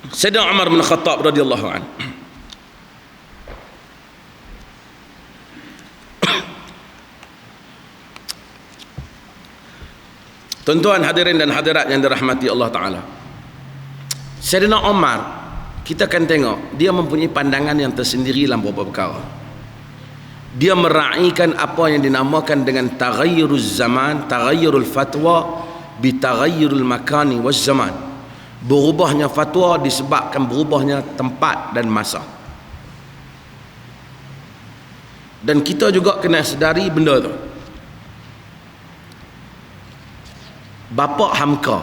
Sayyidina Umar bin Khattab radhiyallahu anhu. Tuan-tuan hadirin dan hadirat yang dirahmati Allah Ta'ala, Sayyidina Umar, kita akan tengok dia mempunyai pandangan yang tersendiri dalam beberapa perkara. Dia meraihkan apa yang dinamakan dengan taghayyuruz zaman, taghayyurul fatwa bi taghayyurul makani waz zaman. Berubahnya fatwa disebabkan berubahnya tempat dan masa. Dan kita juga kena sedari benda tu. Bapa Hamka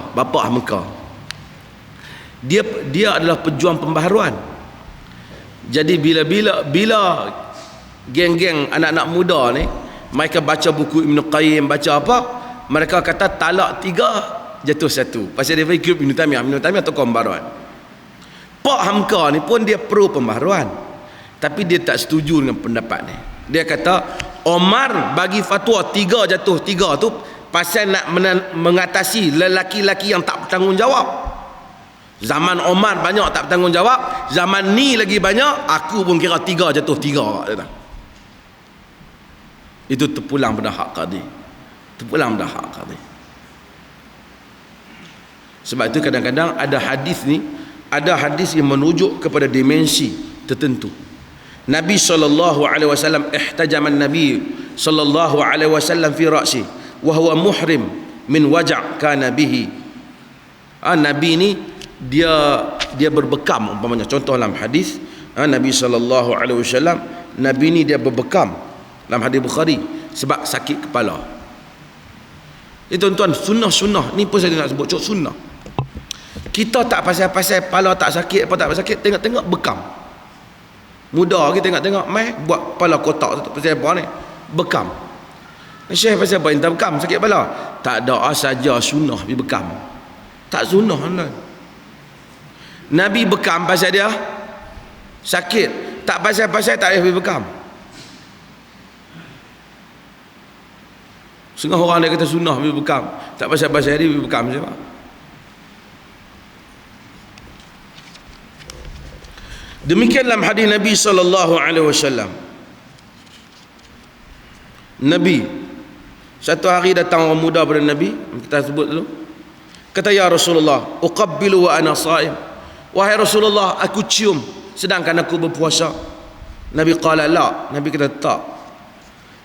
dia adalah pejuang pembaharuan. Jadi bila geng-geng anak-anak muda ni mereka baca buku Ibn Qayyim, baca apa, mereka kata talak 3 jatuh 1. Pasal dia ikut Ibn Taimiyah tokoh pembaharuan. Pak Hamka ni pun dia pro pembaharuan, tapi dia tak setuju dengan pendapat ni. Dia kata Omar bagi fatwa 3 jatuh 3 tu pasal nak mengatasi lelaki-lelaki yang tak bertanggungjawab. Zaman Omar banyak tak bertanggungjawab, zaman ni lagi banyak, aku pun kira 3 jatuh 3. Itu terpulang pada hak qadi. Sebab itu kadang-kadang ada hadis yang merujuk kepada dimensi tertentu. Nabi SAW ihtajaman Nabi SAW fi ra'si wa huwa muhrim min waja' kana bihi. Nabi ni dia berbekam umpamanya. Contoh dalam hadis Nabi SAW, Nabi ni dia berbekam dalam hadis Bukhari sebab sakit kepala. Tuan-tuan, sunnah ni pun saya nak sebut sunnah. Kita tak pasal-pasal kepala tak sakit apa tak sakit, tengok bekam. Muda kita tengok mai buat kepala kotak tu pasal apa ni? Bekam. Syekh pasal apa entah bekam sakit kepala? Tak ada saja sunnah pergi bekam. Tak sunnah kan? Nabi bekam pasal dia sakit, tak pasal-pasal tak boleh pergi bekam. Setengah orang dia kata sunnah pergi bekam, tak pasal-pasal dia pergi bekam siapa? Demikian dalam hadis Nabi SAW. Nabi satu hari datang orang muda pada Nabi, kita sebut dulu. Kata, ya Rasulullah, uqabbilu wa ana sha'im. Wahai Rasulullah, aku cium sedangkan aku berpuasa. Nabi qala la. Nabi kata tak.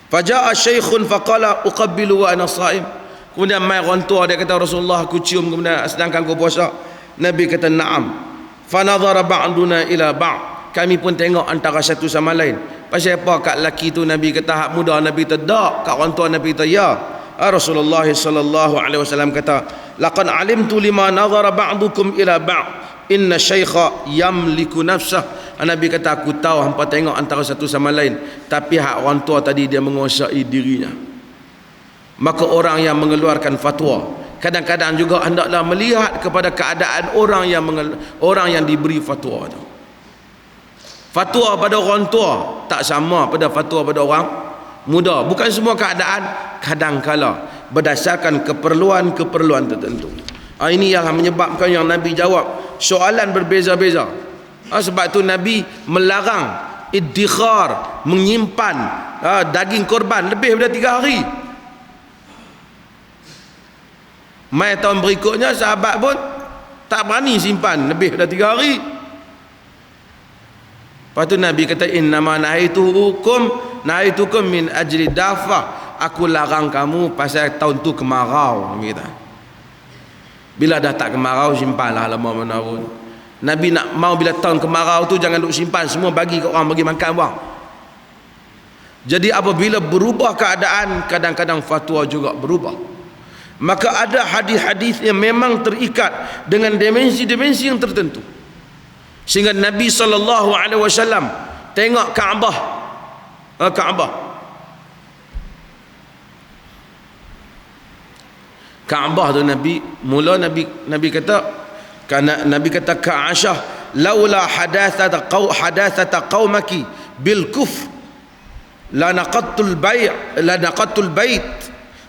Faja'a syaikhun faqala uqabbilu wa ana sha'im. Kemudian mai orang tua dia kata, Rasulullah, aku cium kemudian sedangkan aku puasa. Nabi kata na'am. Fanadhara ba'duna ila ba'. Kami pun tengok antara satu sama lain. Pasal apa kat lelaki tu Nabi kata hak muda, Nabi kata tak, kat orang tua Nabi kata ya. Rasulullah sallallahu alaihi wasallam kata, laqad alimtu lima nadhara ba'dukum ila ba', inna syaikha yamliku nafsah. Nabi kata aku tahu hampa tengok antara satu sama lain, tapi hak orang tua tadi dia menguasai dirinya. Maka orang yang mengeluarkan fatwa kadang-kadang juga hendaklah melihat kepada keadaan orang yang diberi fatwa itu. Fatwa pada orang tua tak sama pada fatwa pada orang muda. Bukan semua keadaan, kadang-kala berdasarkan keperluan tertentu. Ini yang menyebabkan yang Nabi jawab soalan berbeza-beza. Sebab tu Nabi melarang iddikhar, menyimpan daging korban lebih daripada 3 hari. Mai tahun berikutnya sahabat pun tak berani simpan lebih daripada 3 hari. Lepas tu Nabi kata innama nahaitukum min ajli dafa. Aku larang kamu pasal tahun tu kemarau. Nabi kata, bila dah tak kemarau simpanlah lama mana pun. Nabi nak mau bila tahun kemarau tu jangan duk simpan, semua bagi ke orang, bagi makan orang. Jadi apabila berubah keadaan, kadang-kadang fatwa juga berubah. Maka ada hadis-hadis yang memang terikat dengan dimensi-dimensi yang tertentu. Sehingga Nabi SAW tengok Kaabah. Kaabah tu Nabi kata, karena Nabi kata Ka'asyah, laula hadatsata qaumaki bil kufr la naqattul bait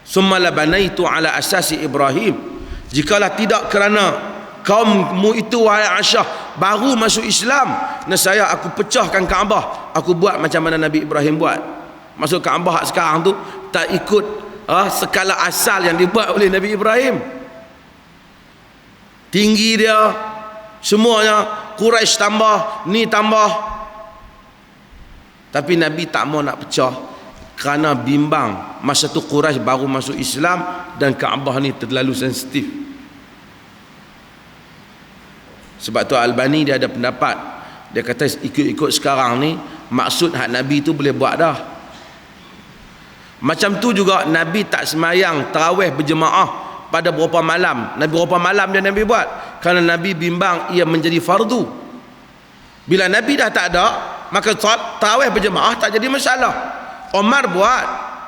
thumma la banaitu ala asasi Ibrahim. Jikalah tidak kerana kaummu itu wahai Aisyah baru masuk Islam, nescaya aku pecahkan Kaabah, aku buat macam mana Nabi Ibrahim buat. Masuk Kaabah sekarang tu tak ikut skala asal yang dibuat oleh Nabi Ibrahim. Tinggi dia semuanya, Quraisy tambah, ni tambah. Tapi Nabi tak mau nak pecah kerana bimbang. Masa tu Quraisy baru masuk Islam dan Kaabah ni terlalu sensitif. Sebab tu Albani dia ada pendapat, dia kata ikut-ikut sekarang ni maksud hak Nabi tu boleh buat dah. Macam tu juga Nabi tak semayang tarawih berjemaah pada berapa malam. Nabi berapa malam dia Nabi buat? Kerana Nabi bimbang ia menjadi fardu. Bila Nabi dah tak ada, maka tarawih berjemaah tak jadi masalah. Umar buat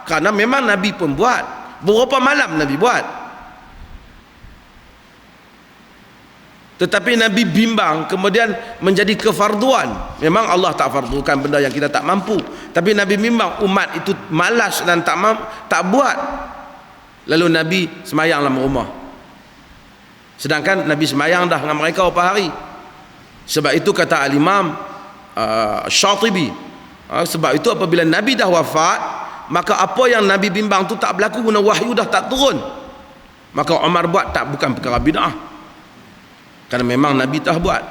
kerana memang Nabi pun buat. Berapa malam Nabi buat? Tetapi Nabi bimbang kemudian menjadi kefarduan. Memang Allah tak fardukan benda yang kita tak mampu, tapi Nabi bimbang umat itu malas dan tak buat. Lalu Nabi semayang dalam rumah. Sedangkan Nabi semayang dah dengan mereka berapa hari. Sebab itu kata Al-Imam Syatibi, sebab itu apabila Nabi dah wafat, maka apa yang Nabi bimbang tu tak berlaku guna wahyu dah tak turun. Maka Umar buat tak bukan perkara bid'ah. Kerana memang Nabi dah buat.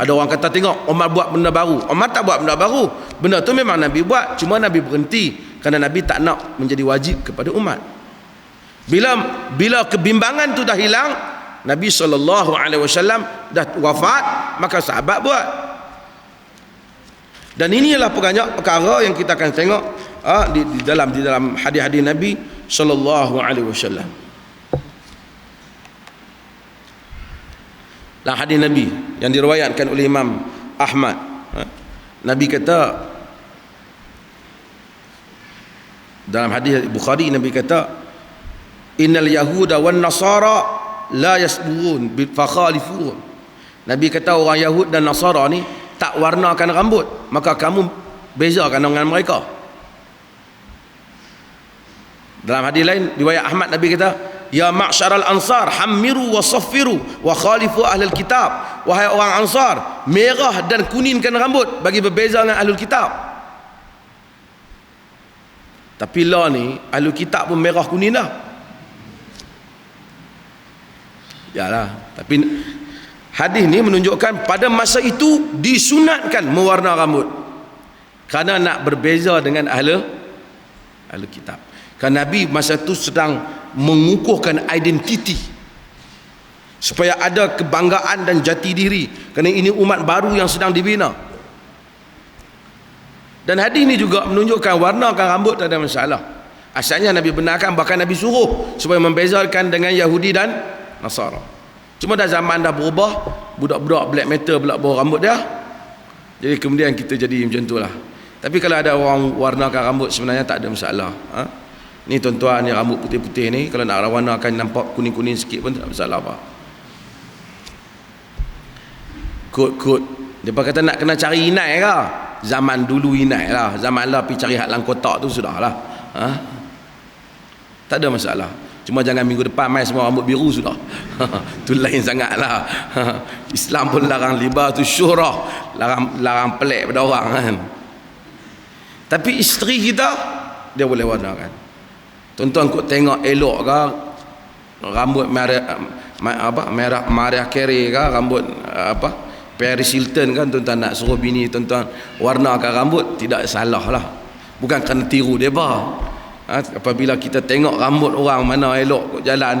Ada orang kata tengok Umar buat benda baru. Umar tak buat benda baru. Benda tu memang Nabi buat, cuma Nabi berhenti kerana Nabi tak nak menjadi wajib kepada umat. Bila kebimbangan tu dah hilang, Nabi SAW dah wafat, maka sahabat buat. Dan inilah banyak perkara yang kita akan tengok di dalam hadis-hadis Nabi SAW. Dalam hadis Nabi yang diriwayatkan oleh Imam Ahmad, Nabi kata dalam hadis Bukhari, Nabi kata innal yahuda wan nasara la yasburun fa khalifuhum. Nabi kata orang Yahud dan Nasara ni tak warnakan rambut, maka kamu bezakan dengan mereka. Dalam hadis lain riwayat Ahmad, Nabi kata ya ma'syaral ansar hammiru wa saffiru wa khalifu ahlul kitab. Wahai orang Ansar, merah dan kuningkan rambut bagi berbeza dengan ahlul kitab. Tapi lah ni ahlul kitab pun merah kuning dah. Yalah, tapi hadis ni menunjukkan pada masa itu disunatkan mewarna rambut kerana nak berbeza dengan ahlul kitab. Kerana Nabi masa itu sedang mengukuhkan identiti supaya ada kebanggaan dan jati diri, kerana ini umat baru yang sedang dibina. Dan hadis ini juga menunjukkan warnakan rambut tak ada masalah. Asalnya Nabi benarkan, bahkan Nabi suruh supaya membezakan dengan Yahudi dan Nasara. Cuma dah zaman dah berubah, budak-budak black metal pula bawa rambut dia, jadi kemudian kita jadi macam itulah. Tapi kalau ada orang warnakan rambut sebenarnya tak ada masalah. Ni tuan-tuan ni rambut putih-putih ni, kalau nak warnakan nampak kuning-kuning sikit pun tak masalah apa. Kot-kot depa kata nak kena cari inai ke? Zaman dulu inai lah, zaman lah pergi cari hak lang kotak tu sudahlah. Tak ada masalah. Cuma jangan minggu depan mai semua rambut biru sudah. Tu lain sangatlah. Islam pun larang libas tu syurah, larang pelik pada orang kan. Tapi isteri kita dia boleh warnakan. Tuan-tuan kau tengok elok ke rambut merah Mariah Carey ke, rambut Paris Hilton kan, tuan-tuan nak suruh bini tuan-tuan warnakan rambut, tidak salah lah. Bukan kerana tiru depa. Apabila kita tengok rambut orang mana elok kot jalan,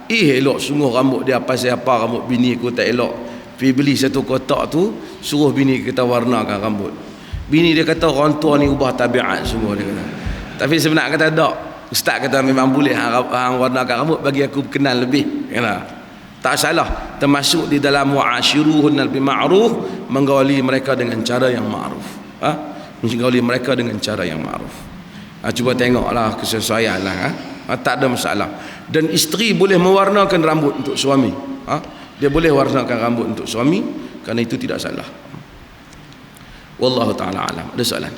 elok sungguh rambut dia, pasal apa rambut bini aku tak elok, pergi beli satu kotak tu, suruh bini kita warnakan rambut. Bini dia kata orang tua ni ubah tabiat semua, dia kata. Tapi sebenarnya kata tak, ustaz kata memang boleh hang warnakan rambut bagi aku kenal lebih, kata. Tak salah, termasuk di dalam wa'ashiruhunna bil ma'ruf, menggauli mereka dengan cara yang ma'ruf. Menggauli mereka dengan cara yang ma'ruf. Cuba tengoklah kesesuaian lah. Tak ada masalah. Dan isteri boleh mewarnakan rambut untuk suami. Dia boleh warnakan rambut untuk suami, kerana itu tidak salah. Wallahu ta'ala alam. Ada soalan?